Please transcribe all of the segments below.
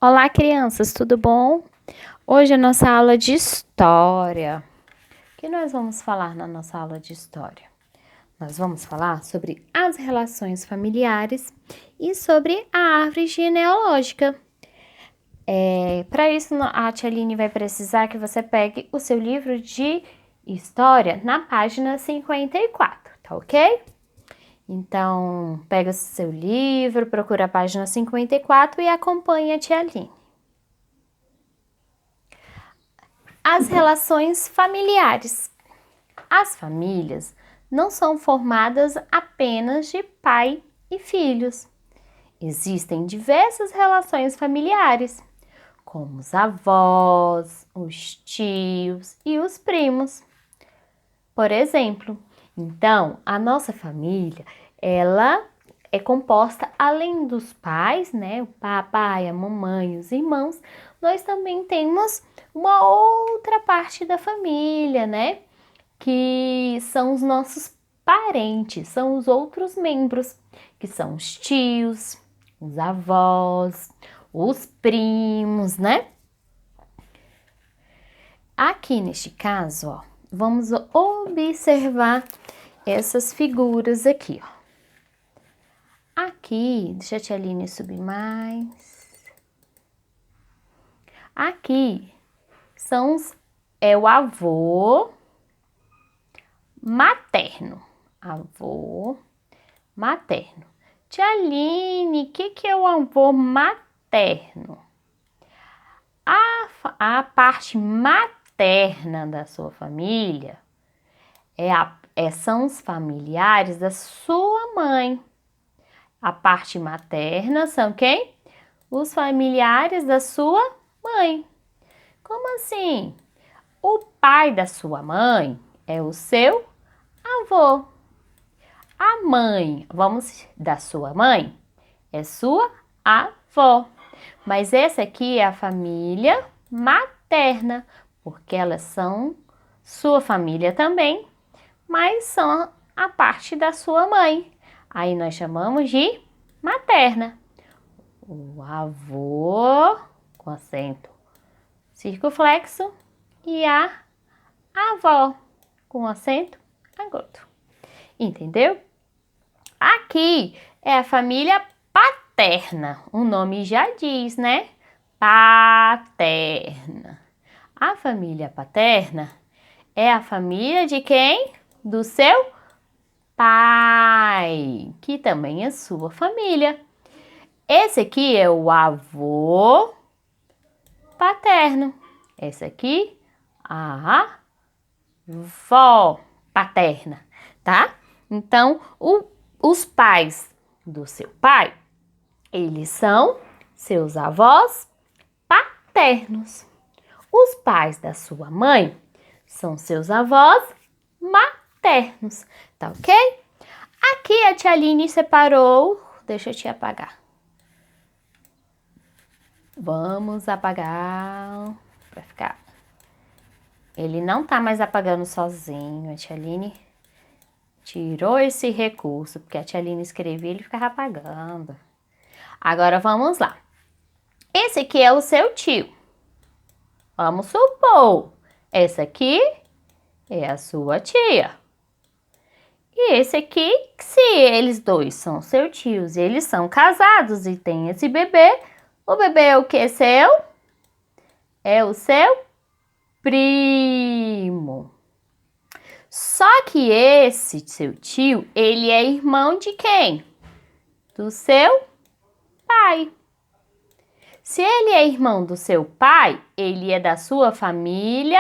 Olá, crianças, tudo bom? Hoje é a nossa aula de história. O que nós vamos falar na nossa aula de história? Nós vamos falar sobre as relações familiares e sobre a árvore genealógica. Para isso, a tia Aline vai precisar que você pegue o seu livro de história na página 54, tá ok? Então, pega o seu livro, procura a página 54 e acompanhe a tia Aline. As relações familiares. As famílias não são formadas apenas de pai e filhos. Existem diversas relações familiares, como os avós, os tios e os primos. Por exemplo, então, a nossa família, ela é composta, além dos pais, né, o papai, a mamãe, os irmãos, nós também temos uma outra parte da família, né, que são os nossos parentes, são os outros membros, que são os tios, os avós, os primos, né? Aqui neste caso, ó, vamos observar essas figuras aqui, ó. Aqui, deixa a tia Aline subir mais. Aqui é o avô materno. Avô materno. Tia Aline, o que é o avô materno? A parte materna da sua família são os familiares da sua mãe. A parte materna são quem? Os familiares da sua mãe. Como assim? O pai da sua mãe é o seu avô. A mãe, da sua mãe, é sua avó. Mas essa aqui é a família materna, porque elas são sua família também, mas são a parte da sua mãe. Aí nós chamamos de materna. O avô com acento circunflexo e a avó com acento agudo. Entendeu? Aqui é a família paterna. O nome já diz, né? Paterna. A família paterna é a família de quem? Do seu pai, que também é sua família. Esse aqui é o avô paterno. Esse aqui, a avó paterna, tá? Então, os pais do seu pai, eles são seus avós paternos. Os pais da sua mãe são seus avós maternos, tá ok? Aqui a tia Aline separou, deixa eu te apagar. Vamos apagar para ficar. Ele não tá mais apagando sozinho, a tia Aline tirou esse recurso, porque a tia Aline escrevia e ele ficava apagando. Agora vamos lá. Esse aqui é o seu tio. Vamos supor, essa aqui é a sua tia. E esse aqui, se eles dois são seus tios e eles são casados e tem esse bebê, o bebê é o que seu? É o seu primo. Só que esse seu tio, ele é irmão de quem? Do seu pai. Se ele é irmão do seu pai, ele é da sua família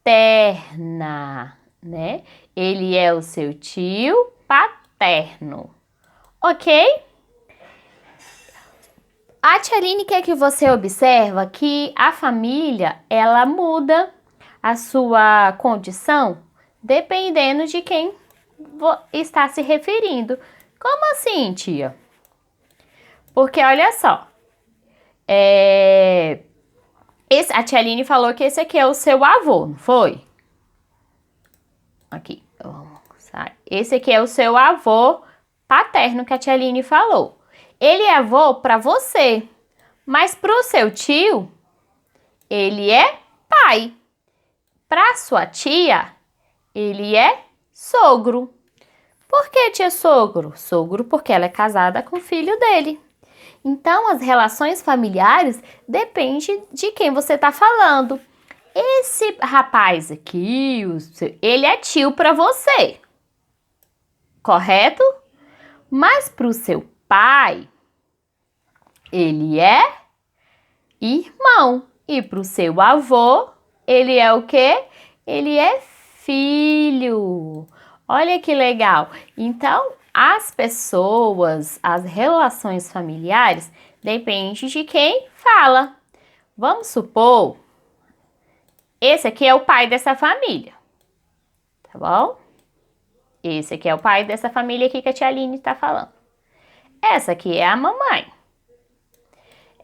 paterna, né? Ele é o seu tio paterno, ok? A tia Aline quer que você observe que a família, ela muda a sua condição dependendo de quem está se referindo. Como assim, tia? Porque olha só, a tia Aline falou que esse aqui é o seu avô, não foi? Aqui, esse aqui é o seu avô paterno que a tia Aline falou. Ele é avô para você, mas para o seu tio, ele é pai. Para sua tia, ele é sogro. Por que tia sogro? Sogro porque ela é casada com o filho dele. Então, as relações familiares dependem de quem você está falando. Esse rapaz aqui, ele é tio para você, correto? Mas para o seu pai, ele é irmão. E para o seu avô, ele é o quê? Ele é filho. Olha que legal. Então, as pessoas, as relações familiares, depende de quem fala. Vamos supor, esse aqui é o pai dessa família, tá bom? Esse aqui é o pai dessa família aqui que a tia Aline tá falando. Essa aqui é a mamãe.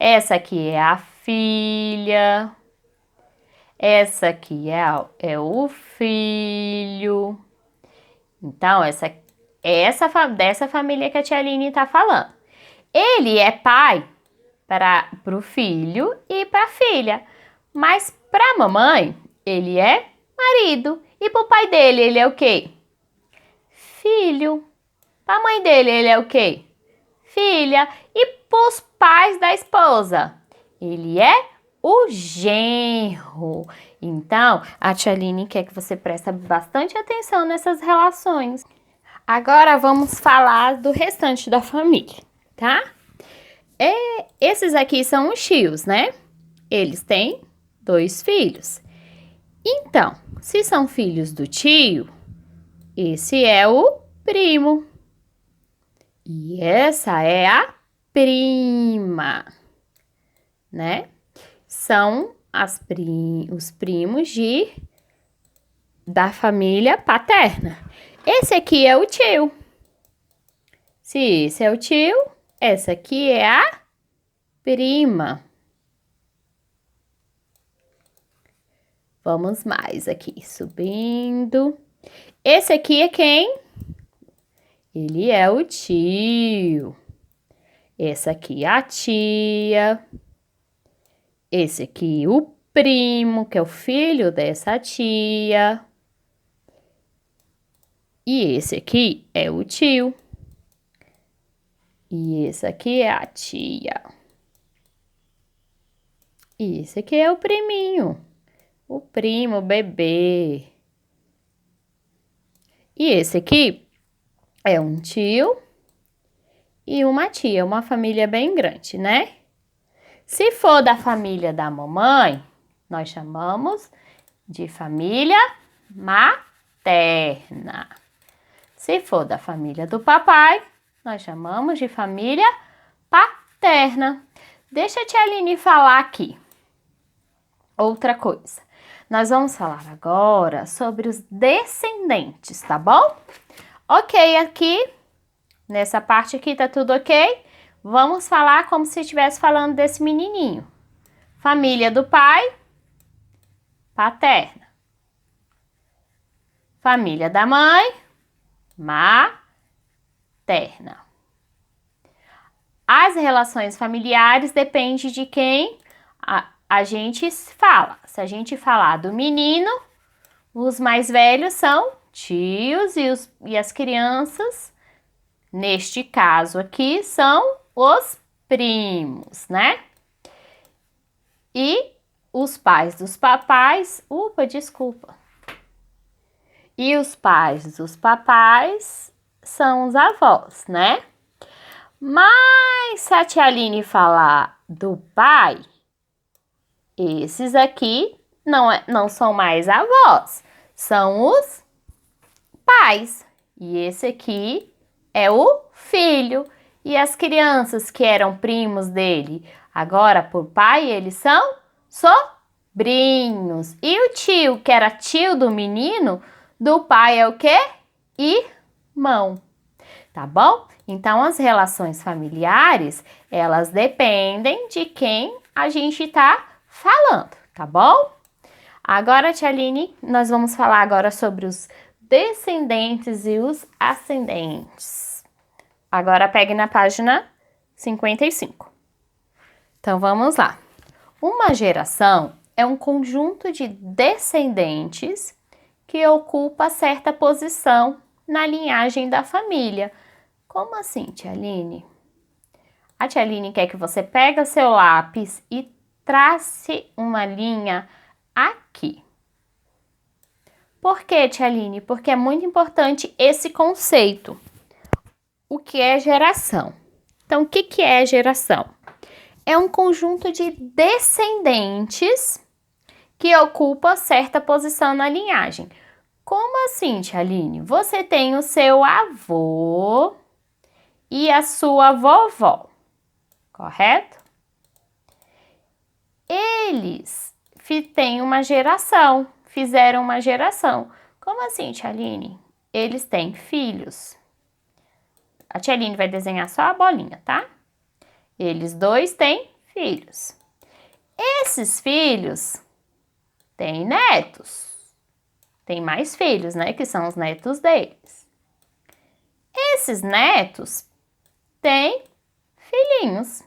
Essa aqui é a filha. Essa aqui é o filho. Então, dessa família que a tia Aline tá falando. Ele é pai para o filho e para a filha. Mas para a mamãe, ele é marido. E para o pai dele, ele é o quê? Filho. Para a mãe dele, ele é o quê? Filha. E para os pais da esposa, ele é o genro. Então, a tia Aline quer que você preste bastante atenção nessas relações. Agora vamos falar do restante da família, tá? Esses aqui são os tios, né? Eles têm 2 filhos. Então, se são filhos do tio, esse é o primo. E essa é a prima, né? São os primos da família paterna. Esse aqui é o tio. Se esse é o tio, essa aqui é a prima. Vamos mais aqui, subindo. Esse aqui é quem? Ele é o tio. Essa aqui é a tia. Esse aqui o primo, que é o filho dessa tia. E esse aqui é o tio. E esse aqui é a tia. E esse aqui é o priminho. O primo, o bebê. E esse aqui é um tio e uma tia, uma família bem grande, né? Se for da família da mamãe, nós chamamos de família materna. Se for da família do papai, nós chamamos de família paterna. Deixa a tia Aline falar aqui. Outra coisa. Nós vamos falar agora sobre os descendentes, tá bom? Ok, aqui, nessa parte aqui tá tudo ok? Vamos falar como se estivesse falando desse menininho. Família do pai, paterna. Família da mãe, materna. As relações familiares dependem de quem a gente fala. Se a gente falar do menino, os mais velhos são tios e as crianças, neste caso aqui, são os primos, né? E os pais dos papais, E os pais dos papais são os avós, né? Mas se a tia Aline falar do pai, esses aqui não são mais avós, são os pais. E esse aqui é o filho. E as crianças que eram primos dele, agora por pai, eles são sobrinhos. E o tio, que era tio do menino, do pai é o quê? Irmão. Tá bom? Então, as relações familiares, elas dependem de quem a gente tá falando, tá bom? Agora, tia Aline, nós vamos falar agora sobre os descendentes e os ascendentes. Agora, pegue na página 55. Então, vamos lá. Uma geração é um conjunto de descendentes que ocupa certa posição na linhagem da família. Como assim, tia Aline? A tia Aline quer que você pegue seu lápis e trace uma linha aqui. Por que, tia Aline? Porque é muito importante esse conceito. O que é geração? Então, o que é geração? É um conjunto de descendentes que ocupa certa posição na linhagem. Como assim, tia Aline? Você tem o seu avô e a sua vovó, correto? Eles têm uma geração, fizeram uma geração. Como assim, tia Aline? Eles têm filhos. A tia Aline vai desenhar só a bolinha, tá? Eles dois têm filhos. Esses filhos têm netos. Tem mais filhos, né? Que são os netos deles. Esses netos têm filhinhos.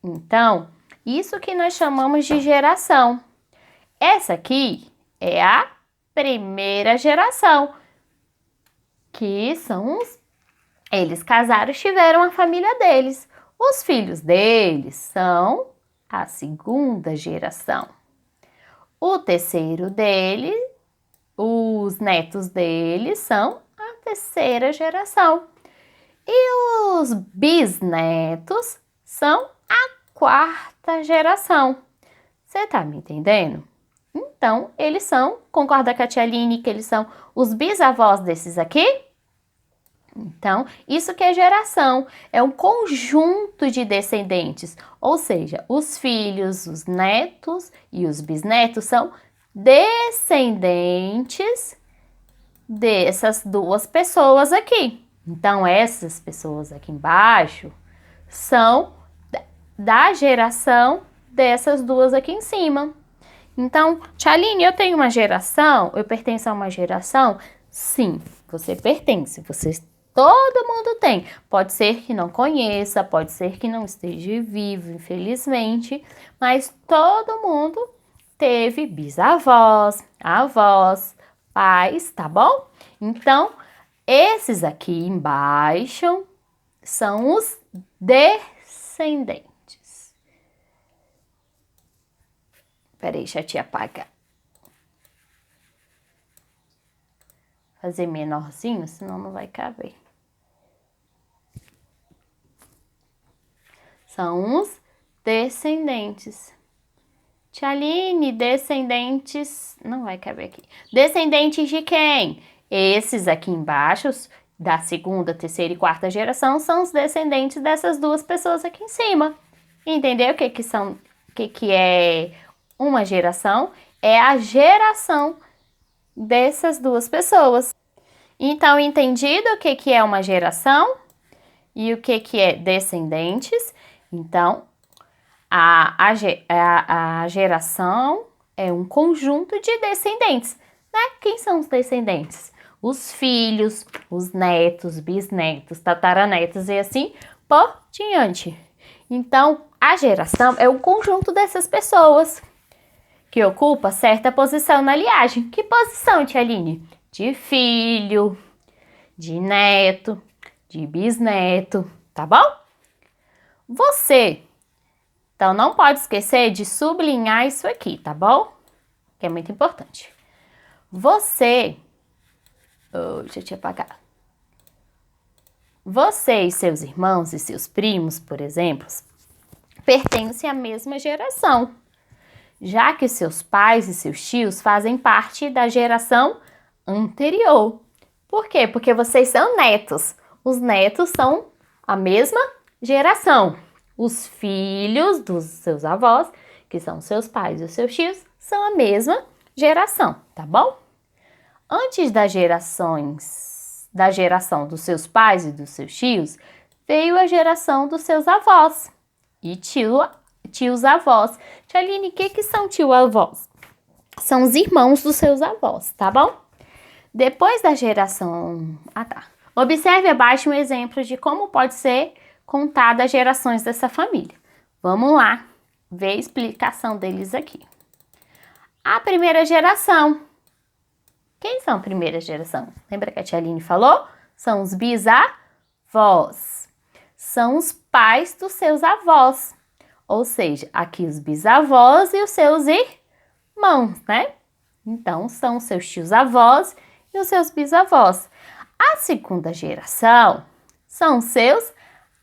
Então, isso que nós chamamos de geração. Essa aqui é a primeira geração, que são eles casaram e tiveram a família deles. Os filhos deles são a segunda geração. O terceiro dele, os netos deles são a terceira geração. E os bisnetos são a quarta geração. Você tá me entendendo? Então, eles são, concorda com a tia Aline que eles são os bisavós desses aqui? Então, isso que é geração, é um conjunto de descendentes, ou seja, os filhos, os netos e os bisnetos são descendentes dessas duas pessoas aqui. Então, essas pessoas aqui embaixo são da geração dessas duas aqui em cima. Então, tia Aline, eu tenho uma geração? Eu pertenço a uma geração? Sim, você pertence, todo mundo tem. Pode ser que não conheça, pode ser que não esteja vivo, infelizmente, mas todo mundo teve bisavós, avós, pais, tá bom? Então, esses aqui embaixo são os descendentes. Peraí, deixa eu te apagar. Fazer menorzinho, senão não vai caber. São os descendentes. Tia Aline, descendentes... Não vai caber aqui. Descendentes de quem? Esses aqui embaixo, da segunda, terceira e quarta geração, são os descendentes dessas duas pessoas aqui em cima. Entendeu o que são? O que é uma geração? É a geração dessas duas pessoas. Então, entendido o que é uma geração e o que é descendentes? Então, a geração é um conjunto de descendentes, né? Quem são os descendentes? Os filhos, os netos, bisnetos, tataranetos e assim por diante. Então, a geração é o conjunto dessas pessoas que ocupa certa posição na linhagem. Que posição, tia Aline? De filho, de neto, de bisneto, tá bom? Você, então não pode esquecer de sublinhar isso aqui, tá bom? Que é muito importante. Você, deixa eu te apagar. Você e seus irmãos e seus primos, por exemplo, pertencem à mesma geração, já que seus pais e seus tios fazem parte da geração anterior. Por quê? Porque vocês são netos. Os netos são a mesma geração. Os filhos dos seus avós, que são seus pais e os seus tios, são a mesma geração, tá bom? Antes da geração dos seus pais e dos seus tios, veio a geração dos seus avós e tios avós. Tia Aline, o que são tio-avós? São os irmãos dos seus avós, tá bom? Depois da geração... Observe abaixo um exemplo de como pode ser contada as gerações dessa família. Vamos lá ver a explicação deles aqui. A primeira geração. Quem são a primeira geração? Lembra que a tia Aline falou? São os bisavós. São os pais dos seus avós. Ou seja, aqui os bisavós e os seus irmãos, né? Então, são os seus tios-avós e os seus bisavós. A segunda geração são os seus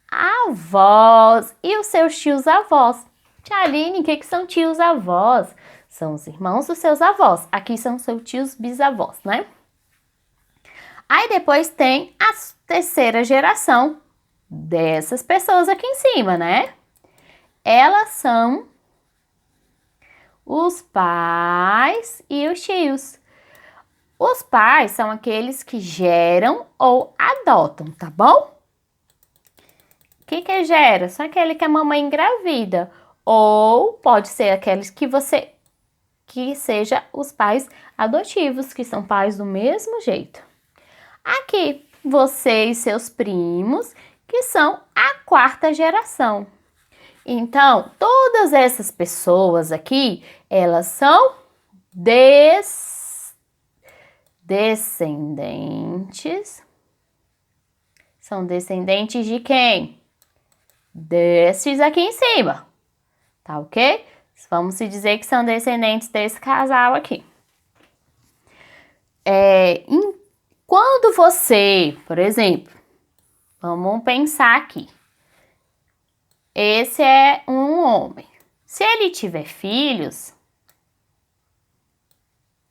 avós e os seus tios-avós. Tia Aline, o que são tios-avós? São os irmãos dos seus avós. Aqui são seus tios bisavós, né? Aí depois tem a terceira geração dessas pessoas aqui em cima, né? Elas são os pais e os tios. Os pais são aqueles que geram ou adotam, tá bom? O que gera? São aquele que a mamãe engravida. Ou pode ser aqueles que seja os pais adotivos, que são pais do mesmo jeito. Aqui, você e seus primos, que são a quarta geração. Então, todas essas pessoas aqui, elas são descendentes. São descendentes de quem? Desses aqui em cima. Tá ok? Vamos se dizer que são descendentes desse casal aqui. Quando você, por exemplo, vamos pensar aqui. Esse é um homem. Se ele tiver filhos,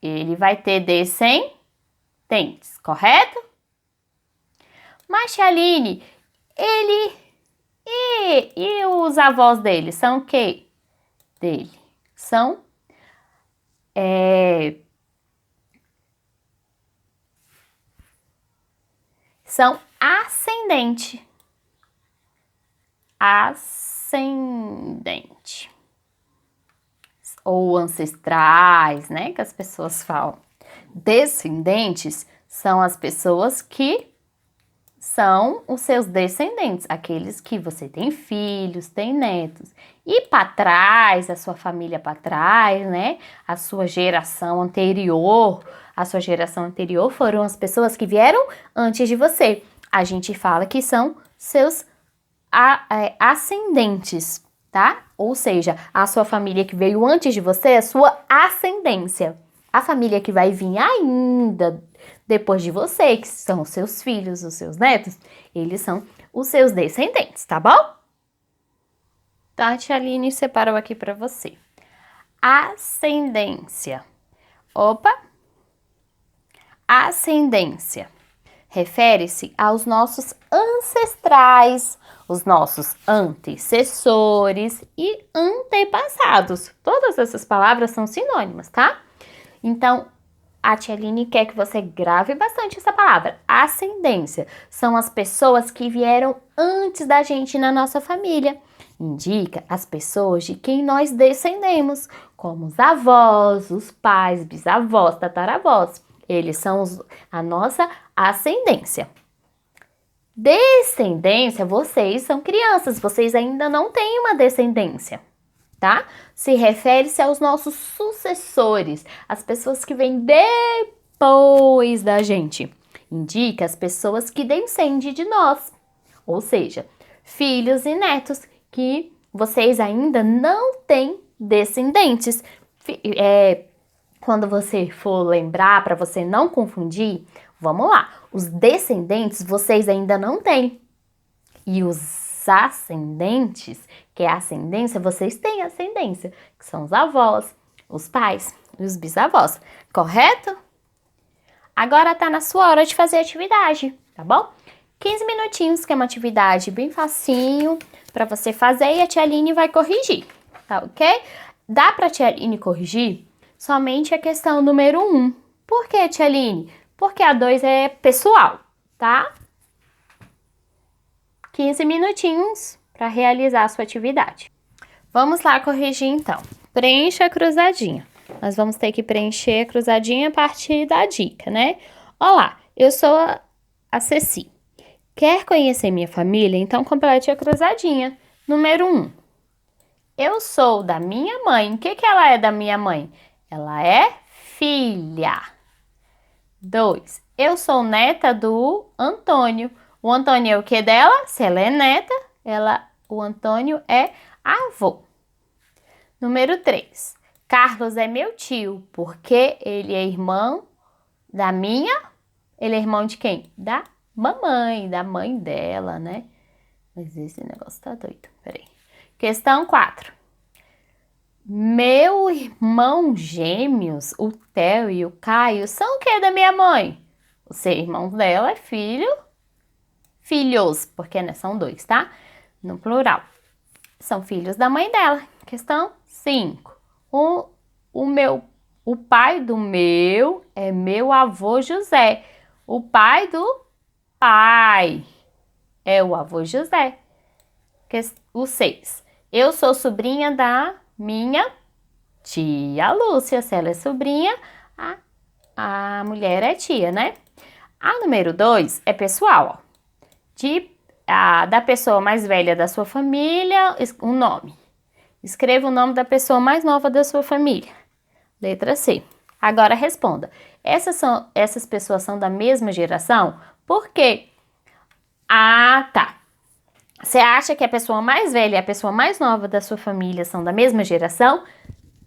ele vai ter descendentes, correto? Mas, tia Aline, ele e os avós dele são o quê? São ascendente. Ou ancestrais, né? Que as pessoas falam. Descendentes são as pessoas que são os seus descendentes, aqueles que você tem filhos, tem netos. E para trás, a sua família para trás, né? A sua geração anterior foram as pessoas que vieram antes de você. A gente fala que são seus ascendentes, tá? Ou seja, a sua família que veio antes de você é a sua ascendência. A família que vai vir ainda depois de você, que são os seus filhos, os seus netos, eles são os seus descendentes, tá bom? Então, a tia Aline separou aqui para você. Ascendência. Ascendência. Refere-se aos nossos ancestrais, os nossos antecessores e antepassados. Todas essas palavras são sinônimas, tá? Então, a tia Aline quer que você grave bastante essa palavra. Ascendência. São as pessoas que vieram antes da gente na nossa família. Indica as pessoas de quem nós descendemos, como os avós, os pais, bisavós, tataravós. Eles são a nossa ascendência. Descendência, vocês são crianças, vocês ainda não têm uma descendência, tá? Se refere-se aos nossos sucessores, as pessoas que vêm depois da gente. Indica as pessoas que descendem de nós, ou seja, filhos e netos que vocês ainda não têm descendentes. Quando você for lembrar, para você não confundir, vamos lá. Os descendentes vocês ainda não têm. E os ascendentes, que é a ascendência, vocês têm ascendência, que são os avós, os pais e os bisavós, correto? Agora tá na sua hora de fazer a atividade, tá bom? 15 minutinhos, que é uma atividade bem facinho para você fazer e a tia Aline vai corrigir, tá ok? Dá pra tia Aline corrigir somente a questão número 1. Por que, tia Aline? Porque a 2 é pessoal, tá? 15 minutinhos para realizar a sua atividade. Vamos lá corrigir então. Preencha a cruzadinha. Nós vamos ter que preencher a cruzadinha a partir da dica, né? Olá, eu sou a Ceci. Quer conhecer minha família? Então complete a cruzadinha. Número 1. Eu sou da minha mãe. O que ela é da minha mãe? Ela é filha. 2. Eu sou neta do Antônio. O Antônio é o que dela? Se ela é neta, o Antônio é avô. Número 3. Carlos é meu tio, porque ele é irmão da minha... Ele é irmão de quem? Da mamãe, da mãe dela, né? Mas esse negócio tá doido. Peraí. Questão 4. Meu irmão gêmeos, o Theo e o Caio, são o que da minha mãe? O ser irmão dela é filhos, porque né, são 2, tá? No plural. São filhos da mãe dela. Questão 5. O pai do meu é meu avô José. O pai do pai é o avô José. O 6. Eu sou sobrinha da minha tia Lúcia. Se ela é sobrinha, a mulher é tia, né? A número 2 é pessoal, ó. Da pessoa mais velha da sua família, um nome. Escreva o nome da pessoa mais nova da sua família. Letra C. Agora responda. Essas pessoas são da mesma geração? Por quê? Ah, tá. Você acha que a pessoa mais velha e a pessoa mais nova da sua família são da mesma geração?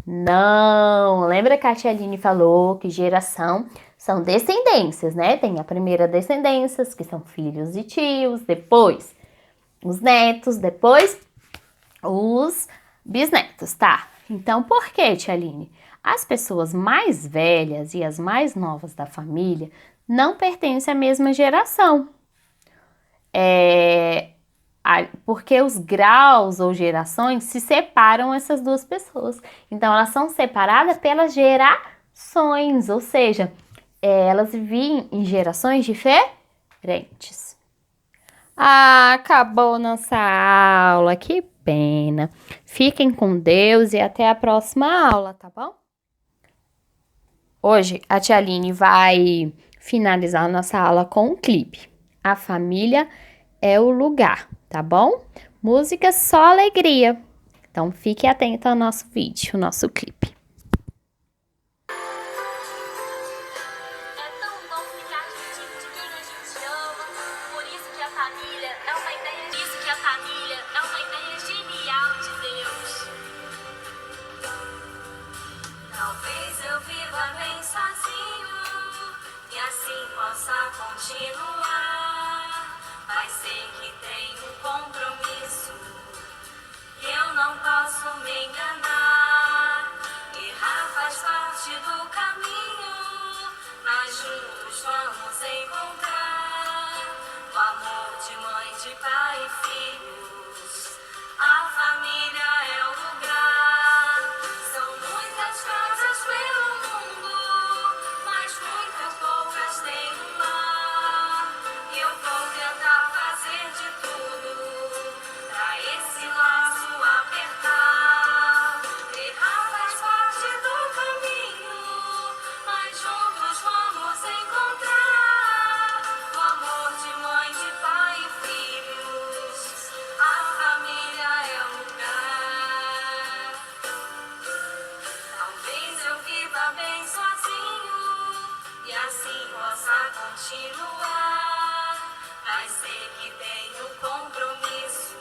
Não. Lembra que a tia Aline falou que geração são descendências, né? Tem a primeira descendências, que são filhos e tios, depois os netos, depois os bisnetos, tá? Então, por que, tia Aline? As pessoas mais velhas e as mais novas da família não pertencem à mesma geração. Porque os graus ou gerações se separam essas duas pessoas. Então, elas são separadas pelas gerações, ou seja, elas vivem em gerações diferentes. Ah, acabou nossa aula, que pena. Fiquem com Deus e até a próxima aula, tá bom? Hoje a tia Aline vai finalizar nossa aula com um clipe. A família é o lugar, tá bom? Música só alegria. Então fique atento ao nosso vídeo, ao nosso clipe. Talvez eu viva bem sozinho e assim possa continuar. Mas sei que tenho um compromisso e eu não posso me enganar. Errar faz parte do caminho, mas juntos vamos encontrar o amor de mãe, de pai e filhos. A família é o lugar. São muitas casas pelo mundo, mas muito poucas têm um lar. E eu vou tentar fazer de tudo pra esse laço apertar. Errar faz parte do caminho, mas juntos vamos encontrar o amor de mãe, de pai e filhos. A família é o lugar. Talvez eu viva bem sozinho e assim possa continuar. Mas sei que tenho compromisso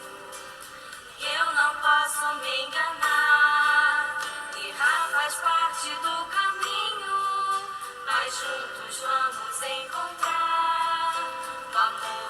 e eu não posso me enganar. Errar faz parte do caminho, mas juntos vamos encontrar o amor